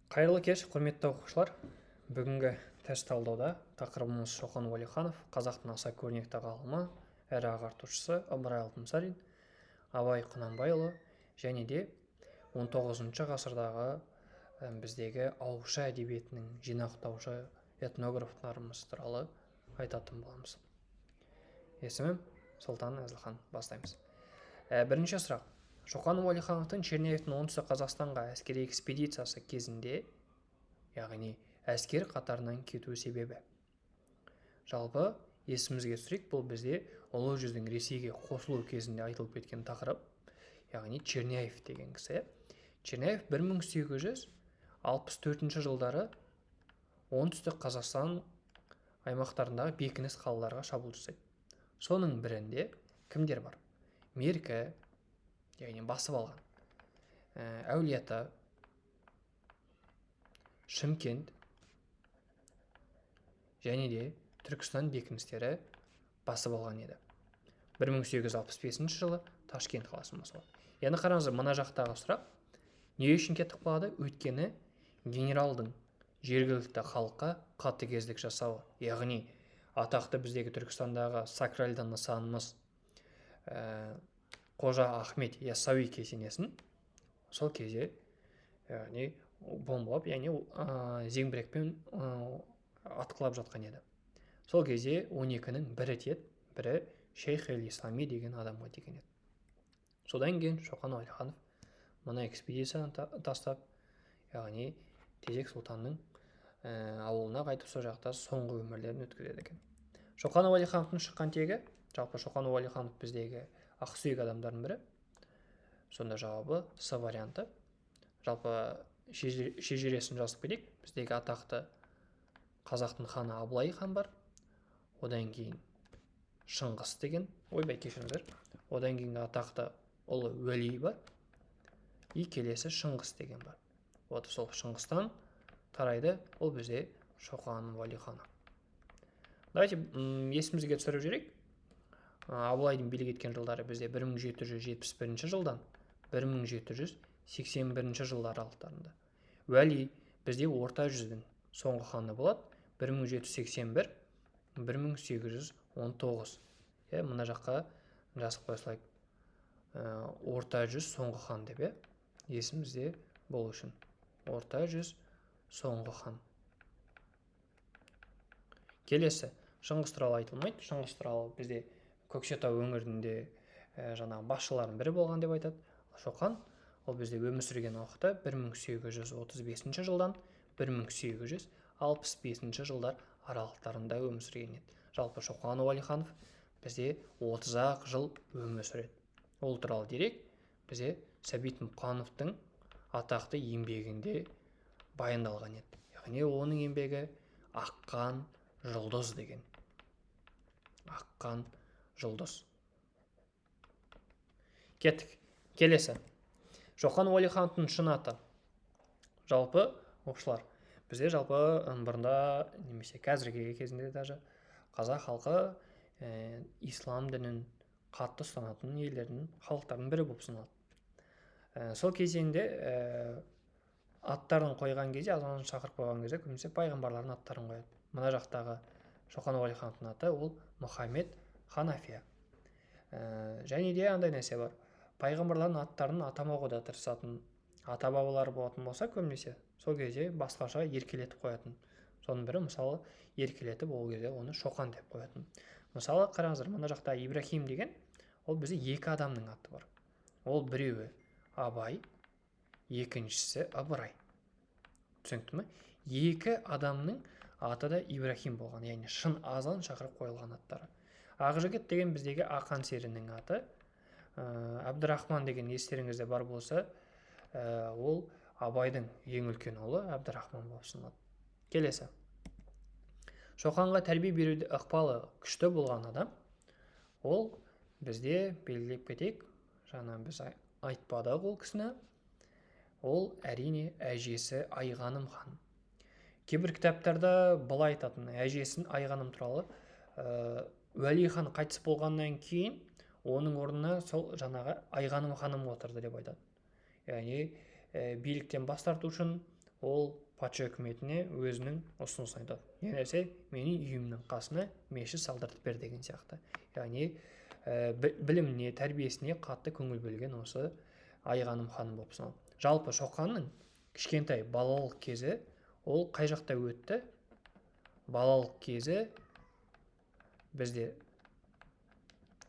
Қайырлы кеш, құрметті оқушылар. Бүгінгі тест талдауда тақырыбымыз Шоқан Уәлиханов, қазақтың аса көрнекті ғалымы, әрі ағартушысы Ыбырай Алтынсарин, Абай Құнанбайұлы және де 19 ғасырдағы біздегі ауызша әдебиетінің жинақтаушы этнографтарымыз туралы айтатын боламыз. Есімім Сұлтан Әзілхан. Бастаймыз. Бірінші сұрақ. Шоқан Уәлихановтың Черняевтің оңтүстік Қазақстанға әскери экспедициясы кезінде, яғни әскер қатарынан кету себебі. Жалпы есімізге түсірейік, бұл бізде Ұлы жүздің Ресейге қосылу кезінде айтылып кеткен тақырып, яғни Черняев деген кісі. Черняев 1864 жылдары оңтүстік Қазақстан аймақтарындағы бекініс қалаларға шабуыл жасайды. Соның бірінде кімдер бар? Меркі, яғни басып алған, Әулиеата, Шымкент және де Түркістан бекіністері басып алған еді. 1865 жылы Ташкент қаласын басып алды. Яғни қараңыздар, мына жақтағы сұрақ не үшін кетіп қалады? Өйткені генералдың жергілікті халыққа қатыгездік жасауы, яғни атақты біздегі Түркістандағы сакральды нысанымыз Қожа Ахмет Яссауи кесенесін сол кезде яғни бомбалап, яғни зеңбірекпен атқылап жатқан еді. Сол кезде 12-нің бірі тиеді, бірі Шейх Ислами деген адамға тиген еді. Содан кейін Шоқан Уәлиханов мына экспедицияны тастап, яғни Тезек Сұлтанның ауылына қайтып сол жақта соңғы өмірлерін өткізеді екен. Шоқан Уәлихановтың шыққан тегі, жалпы Шоқан Уәлиханов біздегі ақсүйек адамдардың бірі. Сонда жауабы С варианты. Жалпы шежіресін жазып кетейік. Біздегі атақты қазақтың ханы Абылай хан бар. Одан кейін Шыңғыс деген, ойбай кешіріңіздер. Одан кейін атақты ұлы Уәли бар. И келесі Шыңғыс деген бар. Вот сол Шыңғыстан тарайды, ол бізде Шоқан Уәлиханов. Давайте есімізге түсіріп жүрейік. Абылайдың билік еткен жылдары бізде 1771 жылдан 1781 жылдар аралықтарында. Уәли бізде орта жүздің соңғы ханы болады, 1781-1819. Мына жаққа жазып қойсылайық, орта жүз соңғы хан деп, есімізде болу үшін. Орта жүз соңғы хан. Келесі, Шыңғыс туралы айтылмайды. Шыңғыс туралы бізде Көкшетау өңірінде жаңағы басшылардың бірі болған деп айтады. Шоқан ол бізде өмір сүрген уақыты 1835 жылдан 1865 жылдар аралықтарында өмір сүрген еді. Жалпы Шоқан Уәлиханов бізде 30-ақ жыл өмір сүреді. Ол туралы дерек бізде Сәбит Мұқановтың атақты еңбегінде баяндалған еді. Яғни оның еңбегі Аққан жұлдыз деген. Аққан жұлдыз. Кеттік. Келесі. Шоқан Уәлихановтың шын аты. Жалпы, оқушылар, бізде жалпы бұрында, немесе қазіргі кезінде даже қазақ халқы ислам дінін қатты ұстанатын елдердің халықтардың бірі болып саналады. Сол кезеңде аттарын қойған кезде, азан шақырып қойған кезде көбінесе пайғамбарлардың аттарын қояды. Мына жақтағы Шоқан Уәлихановтың аты ол Мұхаммед Ханафия. Және де андай нәрсе бар. Пайғамбарлардың аттарын атамауға тырысатын ата-бабалары болатын болса, көбінесе сол кезде басқаша еркелетіп қоятын. Соның бірі, мысалы, еркелетіп ол кезде оны Шоқан деп қоятын. Мысалы, қараңыздар, мына жақта Ибрахим деген, ол бізде екі адамның аты бар. Ол біреуі Абай, екіншісі Ыбырай. Түсінікті ме? Екі адамның аты да Ибрахим болған, яғни шын азан шақырып қойылған аттары. Ақжігіт деген біздегі Ақан серінің аты. Әбдірахман деген естеріңізде бар болса, ол Абайдың ең үлкен ұлы Әбдірахман болып саналады. Келесі. Шоқанға тәрбие беруде ықпалы күшті болған адам, ол бізде белгілеп кетейік, жаңа біз айтпадық ол кісіні, ол әрине әжесі Айғаным хан. Кейбір кітаптарда былай айтатын, әжесін Айғаным туралы Уәли хан қайтыс болғаннан кейін оның орнына сол жаңағы Айғаным ханым отырды деп айтады. Яғни биліктен бас тарту үшін ол патша үкіметіне өзінің ұсынысын айтады. Не нәрсе, менің үйімнің қасына мешіт салдыртып бер деген сияқты. Яғни біліміне, тәрбиесіне қатты көңіл бөлген осы Айғаным ханым болып саналады. Жалпы Шоқанның кішкентай балалық кезі ол қай жақта өтті? Балалық кезі бізде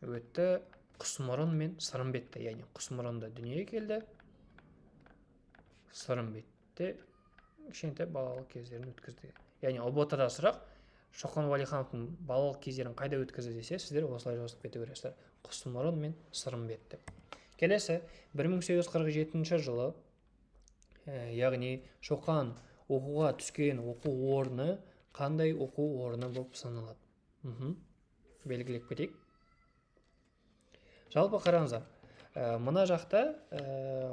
өтті Құсмұрын мен Сырымбетте, яғни Құсмұрында дүниеге келді, Сырымбетте кішкентай балалық кездерін өткізді. Яғни ұбт-да сұрақ Шоқан Уәлихановтың балалық кездерін қайда өткізді десе, сіздер осылай жазып кете бересіздер. Құсмұрын мен Сырымбет деп. Келесі 1847 жылы, яғни Шоқан оқуға түскен оқу орны қандай оқу орны болып саналады? Белгілеп кетейік. Жалпы қараңыздар, мына жақта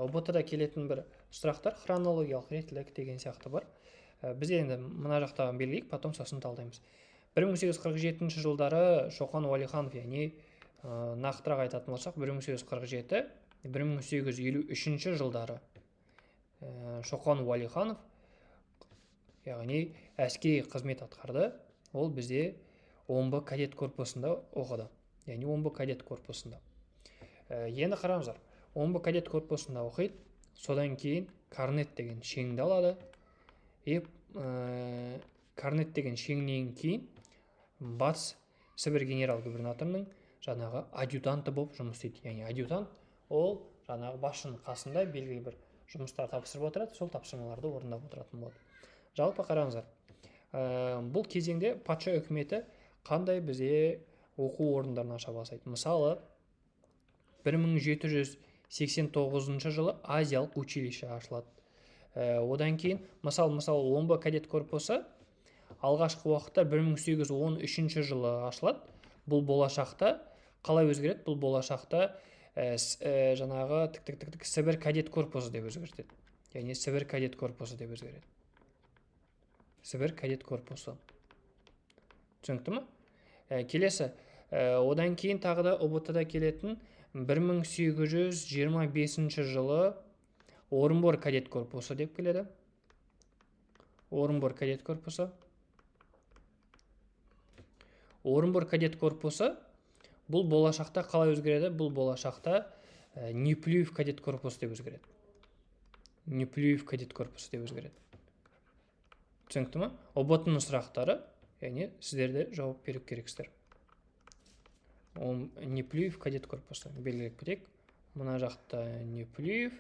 ұбт-да келетін бір сұрақтар хронологиялық реттілік деген сияқты бар. Біз енді мына жақтағын белгілейік, потом сосын талдаймыз. 1847 жылдары Шоқан Уәлиханов, яғни нақтырақ айтатын болсақ, 1847-1853 жылдары Шоқан Уәлиханов, яғни әскери қызмет атқарды. Ол бізде омбы кадет корпусында оқыды. Яғни омбы кадет корпусында. Енді қараңыздар, омбы кадет корпусында оқиды, содан кейін корнет деген шенді алады. Корнет деген шеннен кейін Батыс Сібір генерал-губернаторының жаңағы адъютанты болып жұмыс істейді. Яғни адъютант ол жаңағы басшының қасында белгілі бір жұмыстар тапсырып отырады, сол тапсырмаларды орындап отыратын болады. Жалпы қараңыздар, бұл кезеңде патша үкіметі қандай бізде оқу орындарын аша бастайды? Мысалы, 1789 жылы Азиялық училище ашылады. Одан кейін, мысалы, омбы кадет корпусы алғашқы уақытта 1813 жылы ашылады. Бұл болашақта қалай өзгереді? Бұл болашақта жаңағы Сібір кадет корпусы деп өзгертеді. Яғни Сібір кадет корпусы деп өзгереді. Сібір кадет корпусы. Түсінікті ме? Келесі, одан кейін тағы да ұбт-да келетін 1825 жылы Орынбор кадет корпусы деп келеді. Орынбор кадет корпусы. Орынбор кадет корпусы бұл болашақта қалай өзгереді? Бұл болашақта Неплюев кадет корпусы деп өзгереді. Неплюев кадет корпусы деп өзгереді. Түсінікті ме? ұбт-ның сұрақтары, яғни сіздерде жауап беру керексіздер. Неплюев кадет корпусы. Белгілеп кетейік. Мына жақта Неплюев,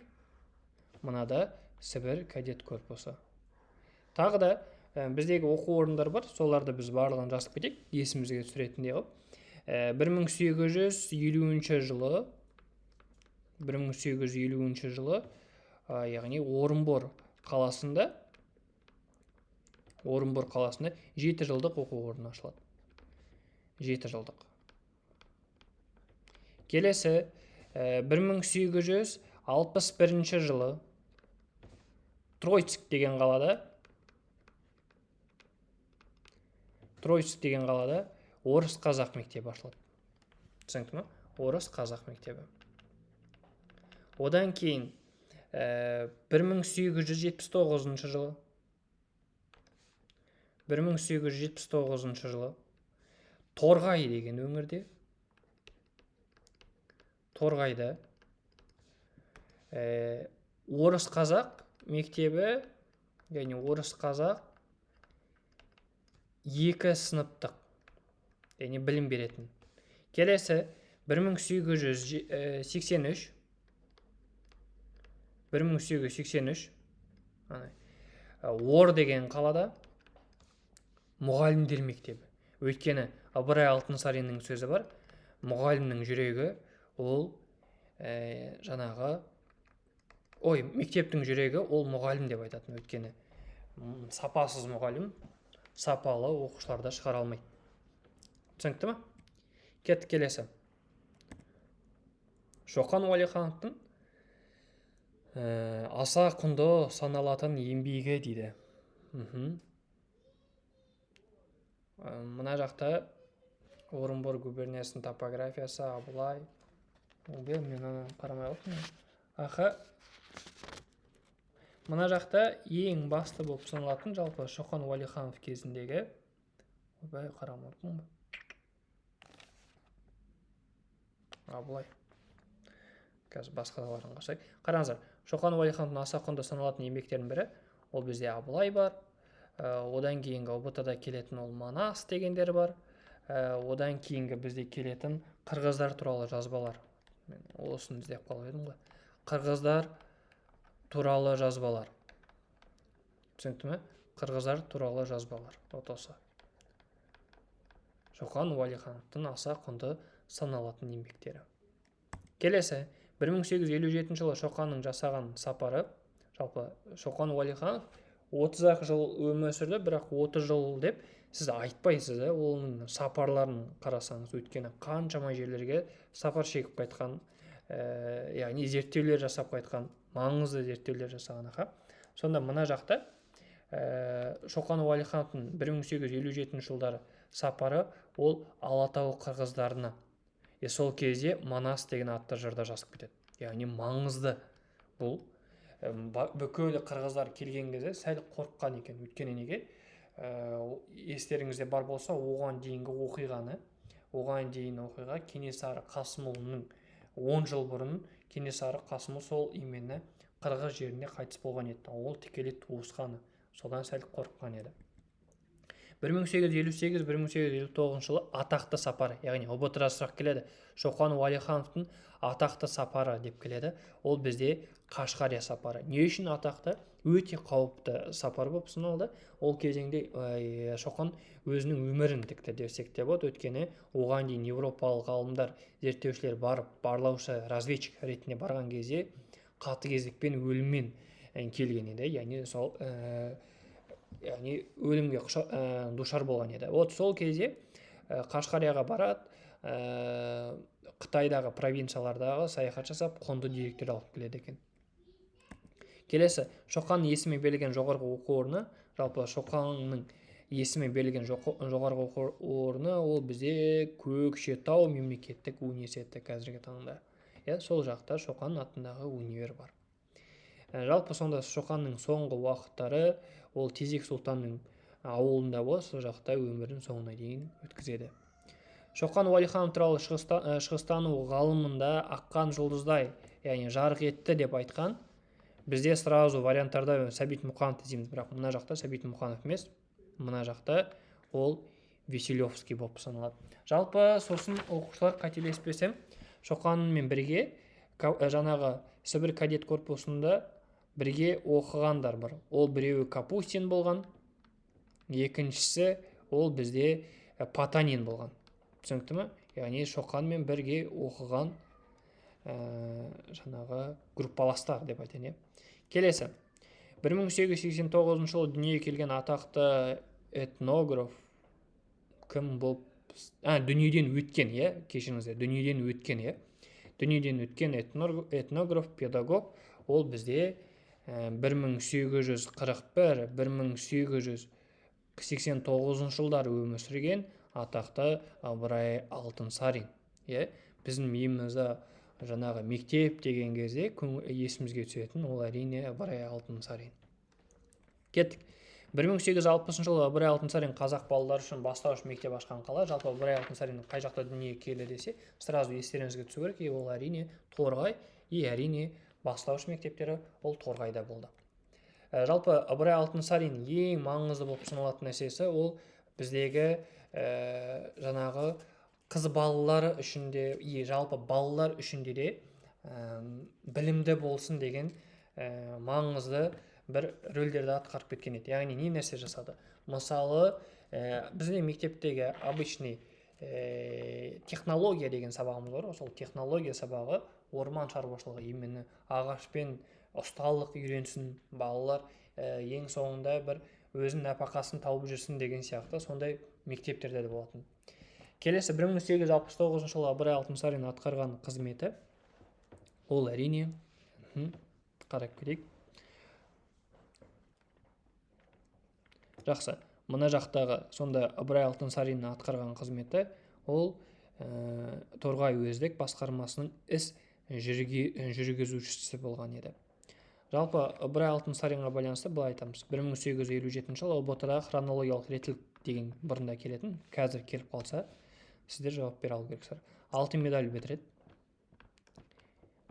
мынада Сібір кадет корпусы. Тағы да біздегі оқу орындар бар, соларды біз барлығын жазып кетейік, есімізге түсіретіндей қылып. 1850 жылы, яғни Орынбор қаласында 7 жылдық оқу орны ашылады. 7 жылдық. Келесі 1861 жылы Троицк деген қалада орыс қазақ мектебі ашылады. Түсінікті ме? Орыс қазақ мектебі. Одан кейін 1879 жылы Торғай деген өңірде, Торғайда орыс қазақ мектебі, яғни орыс қазақ 2 сыныптық, яғни білім беретін. Келесі 1883 Ор деген қалада мұғалімдер мектебі. Өйткені Ыбырай Алтынсариннің сөзі бар, мұғалімнің жүрегі ол мектептің жүрегі ол мұғалім деп айтатын. Өйткені сапасыз мұғалім сапалы оқушыларды шығара алмайды. Түсінікті ме? Кеттік келесі. Шоқан Уәлихановтың аса құнды саналатын еңбегі дейді. Мына жақта Орынбор губерниясының топографиясы, Абылай. Мен оны қарамай қалыппын. мына жақта ең басты болып саналатын жалпы Шоқан Уәлиханов кезіндегі, ойбай қарамаппын ба, былай қазір басқаларын қарасақ, қараңыздар, Шоқан Уәлихановтың аса құнды саналатын еңбектерінің бірі ол бізде Абылай бар, одан кейінгі ұбт-да келетін ол Манас дегендер бар, одан кейінгі бізде келетін қырғыздар туралы жазбалар. Мен осыны іздеп қалып едім ғой. Қырғыздар туралы жазбалар. Түсінікті ме? Қырғыздар туралы жазбалар. Вот осы. Шоқан Уәлихановтың аса құнды саналатын еңбектері. Келесі, 1857 жылы Шоқанның жасаған сапары, жалпы Шоқан Уәлиханов 30 жыл өмір сүрді, бірақ 30 жыл деп сіз айтпайсыз, оның сапарларын қарасаңыз, өйткені қаншама жерлерге сапар шегіп қайтқан, яғни зерттеулер жасап қайтқан, маңызды зерттеулер жасаған. Сонда мына жақта Шоқан Уәлихановтың 1857 жылдары сапары ол Алатау қырғыздарына, сол кезде Манас деген атты жырда жазып кетеді. Яғни маңызды бұл. Бүкіл қырғыздар келген кезде сәл қорыққан екен. Өйткені неге? Естеріңізде бар болса, оған дейінгі оқиға Кенесары Қасымұлының 10 жыл бұрын Кенесары Қасымұл сол именно қырғыз жерінде қайтыс болған еді. Ол тікелей туысқаны. Содан сәл қорыққан еді. 1858-1859 жылы атақты сапары, яғни ұбт-да сұрақ келеді. Шоқан Уәлихановтың атақты сапары деп келеді. Ол бізде Қашқария сапары. Не үшін атақты? Өте қауіпті сапар болып саналды. Ол кезеңде Шоқан өзінің өмірін тікті десек те болады. Өйткені оған дейін европалық ғалымдар, зерттеушілер барып, барлаушы, разведчик ретінде барған кезде қатыгездікпен, өліммен келген еді. Яғни өлімге душар болған еді. Вот сол кезде Қашқарияға барады, Қытайдағы провинциялардағы саяхат жасап, құнды деректер алып келеді екен. Келесі, Шоқанның есімі берілген жоғарғы оқу орны, жалпы Шоқанның есімі берілген жоғарғы оқу орны ол бізде Көкшетау мемлекеттік университеті қазіргі таңда. Сол жақта Шоқан атындағы универ бар. Жалпы сонда Шоқанның соңғы уақыттары ол Тезек Сұлтанның ауылында болды, сол жақта өмірін соңына дейін өткізеді. Шоқан Уәлиханов туралы шығыстану ғалымында аққан жұлдыздай, яғни жарық етті деп айтқан. Бізде сразу варианттарда Сәбит Мұқанов іздейміз, бірақ мына жақта Сәбит Мұқанов емес, мына жақта ол Веселовский болып саналады. Жалпы сосын оқушылар қателеспесем, Шоқанмен бірге жаңағы Сібір кадет корпусында бірге оқығандар бар. Ол біреуі Капустин болған, екіншісі ол бізде Потанин болған. Түсінікті ме? Яғни Шоқанмен бірге оқыған жаңағы группаластар деп айтайын. Келесі, 1889 жылы дүниеге келген атақты этнограф кім болып? Дүниеден өткен, кешіріңіздер, дүниеден өткен этнограф, педагог, ол бізде 1841-1889 жылдары өмір сүрген атақты Ыбырай Алтынсарин. Біздің миымызда жаңағы мектеп деген кезде есімізге түсетін ол әрине Ыбырай Алтынсарин. Кеттік. 1860 жылы Ыбырай Алтынсарин қазақ балалар үшін бастауыш мектеп ашқан қала. Жалпы Ыбырай Алтынсарин қай жақта дүниеге келді десе, сразу естеріңізге түсу керек, ол әрине Торғай, әрине бастауыш мектептері ол Торғайда болды. Жалпы Ыбырай Алтынсарин ең маңызды болып саналатын нәрсесі ол біздегі жаңағы қыз балалары үшін де, жалпы балалар үшін де білімді болсын деген маңызды бір рөлдерді атқарып кеткен еді. Яғни не нәрсе жасады? Мысалы, бізде мектептегі обычный технология деген сабағымыз бар. Сол технология сабағы орман шаруашылығы, именно ағашпен ұсталық үйренсін балалар, ең соңында бір өзінің нәпақасын тауып жүрсін деген сияқты сондай мектептерде де болатын. Келесі 1869 жылы Ыбырай Алтынсарин атқарған қызметі ол әрине қарап көрейік. Жақсы, мына жақтағы сонда Ыбырай Алтынсарин атқарған қызметі ол Торғай уездік басқармасының іс жүргізушісі болған еді. Жалпы Ыбырай Алтынсаринға байланысты былай айтамыз. 1857 жылы ұбт-дағы хронологиялық реттілік деген бұрында келетін, қазір келіп қалса, сіздер жауап бере алу керексіздер. Алтын медаль бітіреді.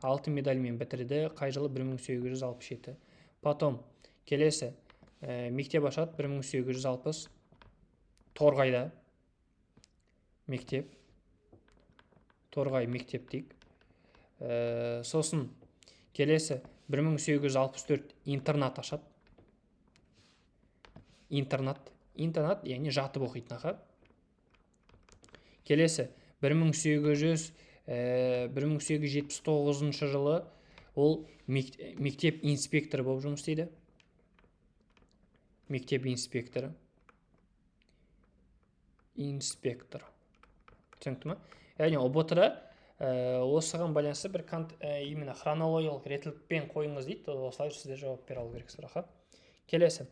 Алтын медальмен бітірді. Қай жылы? 1867. Потом келесі мектеп ашады 1860. Торғайда мектеп. Торғай мектеп дейік. Сосын келесі 1864 интернат ашады. Интернат, яғни жатып оқитын аға. Келесі 1879 жылы ол мектеп инспекторы болып жұмыс істейді. Мектеп инспекторы. Түсінікті ме? Яғни ұбт-да осыған байланысты бір именно хронологиялық реттілікпен қойыңыз дейді. Осылайша сіздер жауап бере алу керексіздер. Келесі.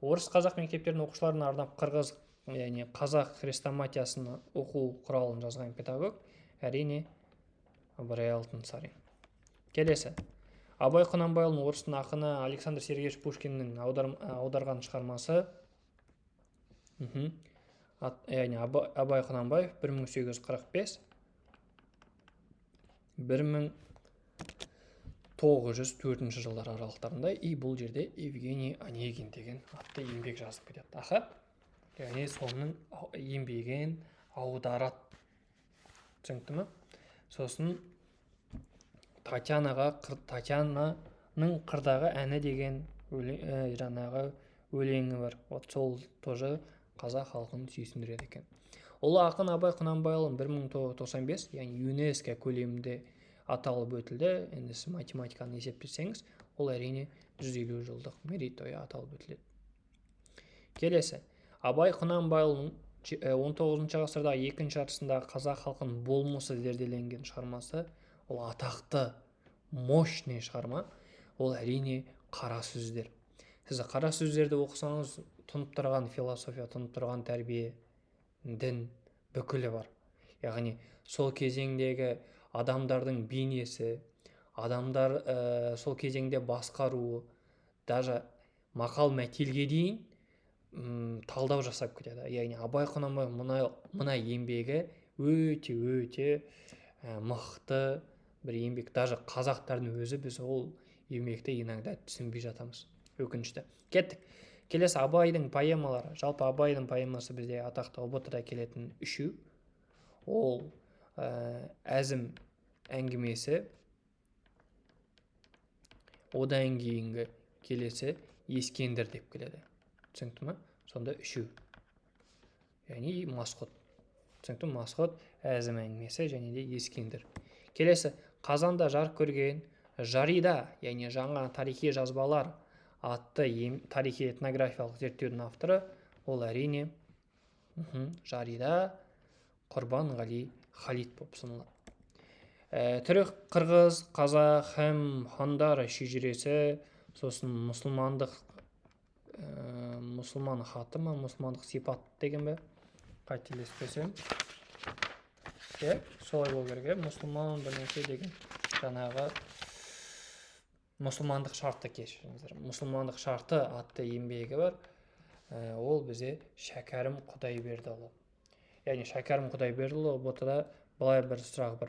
Орыс қазақ мектептерінің оқушыларына арнап қырғыз, яғни қазақ хрестоматиясын оқу құралын жазған педагог әрине Ыбырай Алтынсарин. Келесі. Абай Құнанбайұлының орыстың ақыны Александр Сергеевич Пушкиннің аударған шығармасы. Яғни Абай Құнанбаев 1845 1904 жылдар аралықтарында бұл жерде Евгений Онегин деген атты еңбек жазып кетеді. Яғни соның еңбегін аударады. Түсінікті ме? Сосын Татьянаның қырдағы әні деген жаңағы өлеңі бар. Сол тоже қазақ халқын сүйсіндіреді екен. Ұлы ақын Абай Құнанбайұлын 1995, яғни ЮНЕСКО көлемінде аталып өтілді. Енді сіз математиканы есептесеңіз, ол әрине 150 жылдық мерейтойы аталып өтіледі. Келесі. Абай Құнанбайұлының 19 ғасырдағы екінші жартысындағы қазақ халқын болмысы зерделенген шығармасы, ол атақты, мощный шығарма. Ол әрине қара сөздер. Сіз қара сөздерді оқысаңыз, тұнып тұрған философия, тұнып тұрған тәрбие, дін бүкілі бар. Яғни сол кезеңдегі адамдардың бейнесі, адамдар сол кезеңде басқаруы, даже мақал мәтелге дейін талдау жасап кетеді. Яғни Абай Құнанбай мына еңбегі өте мықты бір еңбек. Даже қазақтардың өзі біз ол еңбекті иногда түсінбей жатамыз. Өкінішті. Кеттік. Келесі Абайдың поэмалары. Жалпы Абайдың поэмасы бізде атақты ұбт-да келетін үшеу. Ол әзім әңгімесі, одан кейінгі келесі Ескендір деп келеді. Түсінікті ме? Сонда үшеу. Яғни Масқұт. Түсінікті ме? Масқұт, әзім әңгімесі және де Ескендір. Келесі Қазанда жарық көрген Жарида, яғни жаңа тарихи жазбалар атты тарихи этнографиялық зерттеудің авторы, ол әрине Жарида Құрбанғали Халид болып саналады. Түрік, қырғыз, қазақ, һәм хандар шежіресі, сосын мұсылман хаты ма, мұсылмандық сипат деген бе? Қателеспесем. Солай болу керек. Мұсылман бірнеше деген жаңағы мұсылмандық шарты кешіріңіздер. Мұсылмандық шарты атты еңбегі бар. Ол бізде Шәкәрім Құдайбердіұлы. Яғни Шәкәрім Құдайбердіұлы ұбт-да былай бір сұрақ бар.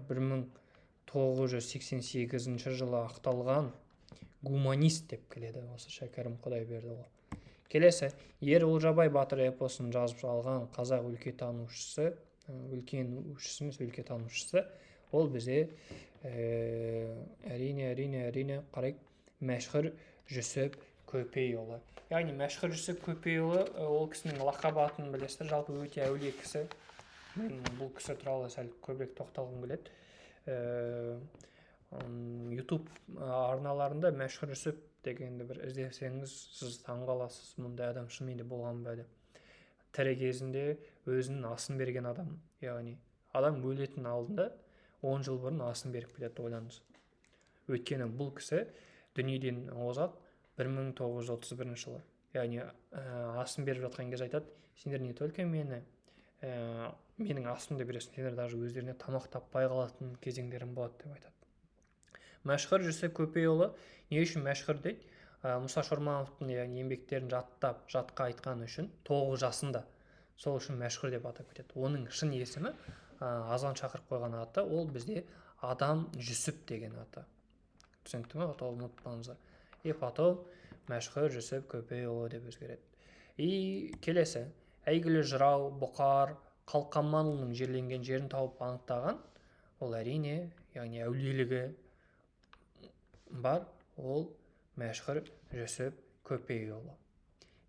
1988 жылы ақталған гуманист деп келеді осы Шәкәрім Құдайбердіұлы. Келесі Ер Олжабай батыр эпосын жазып алған қазақ өлкетанушысы, өлкетанушысы, ол бізде әрине қарайық Мәшһүр Жүсіп Көпейұлы. Яғни Мәшһүр Жүсіп Көпейұлы ол кісінің лақап атын білесіздер, жалпы өте әулие кісі. Мен бұл кісі туралы сәл көбірек тоқталғым келеді. YouTube арналарында Мәшһүр Жүсіп дегенді бір іздесеңіз, сіз таңғаласыз, мұндай адам шынымен болған ба деп. Тірі кезінде өзінің асын берген адам. Яғни адам өлетін алдында 10 жыл бұрын асын беріп кетеді, ойлаңыз. Өйткені бұл кісі дүниеден озат 1931 жылы. Яғни асын беріп жатқан кезде айтады, сендер не только менің асымды бересің, сендер даже өздеріне тамақ таппай қалатын кезеңдерім болады деп айтады. Мәшһүр Жүсіп Көпейұлы не үшін мәшһүр дейді? Мұса Шормановтың еңбектерін жаттап, жатқа айтқаны үшін 9 жасында. Сол үшін мәшһүр деп атап кетеді. Оның шын есімі, азан шақырып қойған аты, ол бізде Адам Жүсіп деген аты. Түсінікті ме? Атауын ұмытпаңыздар. Потом мәшһүр Жүсіп Көпейұлы деп өзгереді. Келесі, әйгілі жырау, Бұқар, Қалқаманұлының жерленген жерін тауып анықтаған, ол әрине, яғни әулиелігі бар, ол мәшһүр Жүсіп Көпейұлы.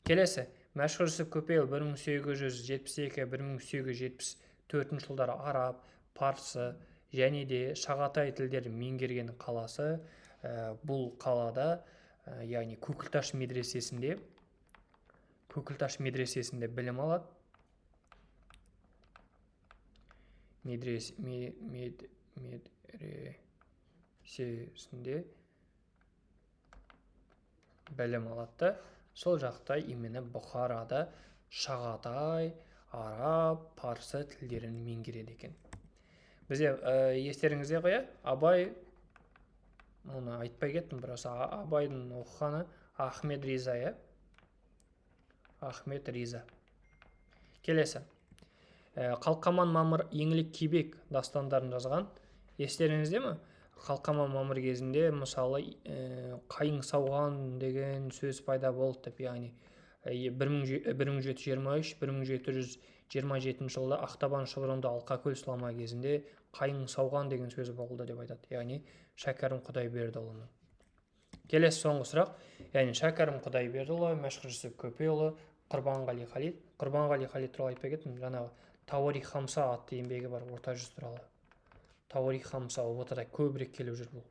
Келесі, мәшһүр Жүсіп Көпейұлы 1872-1874 жылдары араб, парсы және де шағатай тілдерін меңгерген қаласы. Бұл қалада, яғни Көкілташ медресесінде білім алады. Медресесінде білім алады. Сол жақта имені Бұхарада шағатай, араб, парсы тілдерін меңгереді екен. Бізде естеріңізде қоя, Абай, оны айтпай кеттім, біраз Абайдың оқығаны Ахмет Риза. Ахмет Риза. Келесі, Қалқаман Мамыр Еңлік Кебек дастандарын жазған. Естеріңізде ме? Қалқаман Мамыр кезінде, мысалы, қайың сауған деген сөз пайда болды деп, яғни 1723-1727 жылда Ақтабан шұбырынды Алқакөл сұлама кезінде қайың сауған деген сөз болды деп айтады, яғни Шәкәрім Құдайбердіұлының. Келесі соңғы сұрақ, яғни Шәкәрім Құдайбердіұлы, мәшһүр Жүсіп Көпейұлы, Құрбанғали Халид. Құрбанғали Халид туралы айтпай кеттім, жаңағы Тауарих Хамса атты еңбегі бар, орта жүз туралы. Тауарих Хамса ОБТ-да көбірек келіп жүр, бұл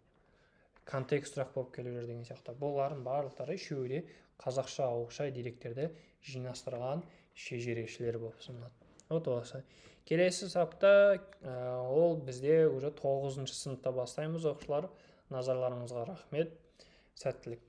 контекст сұрақ болып келіп жүр деген сияқты. Бұлардың барлықтары үшеуі де қазақша, ауызша деректерді жинастырған шежірешілер болып саналады. Осы. Келесі сапта ол бізде уже 9-шы сыныпта бастаймыз, оқушылар. Назарларыңызға рахмет, сәттілік.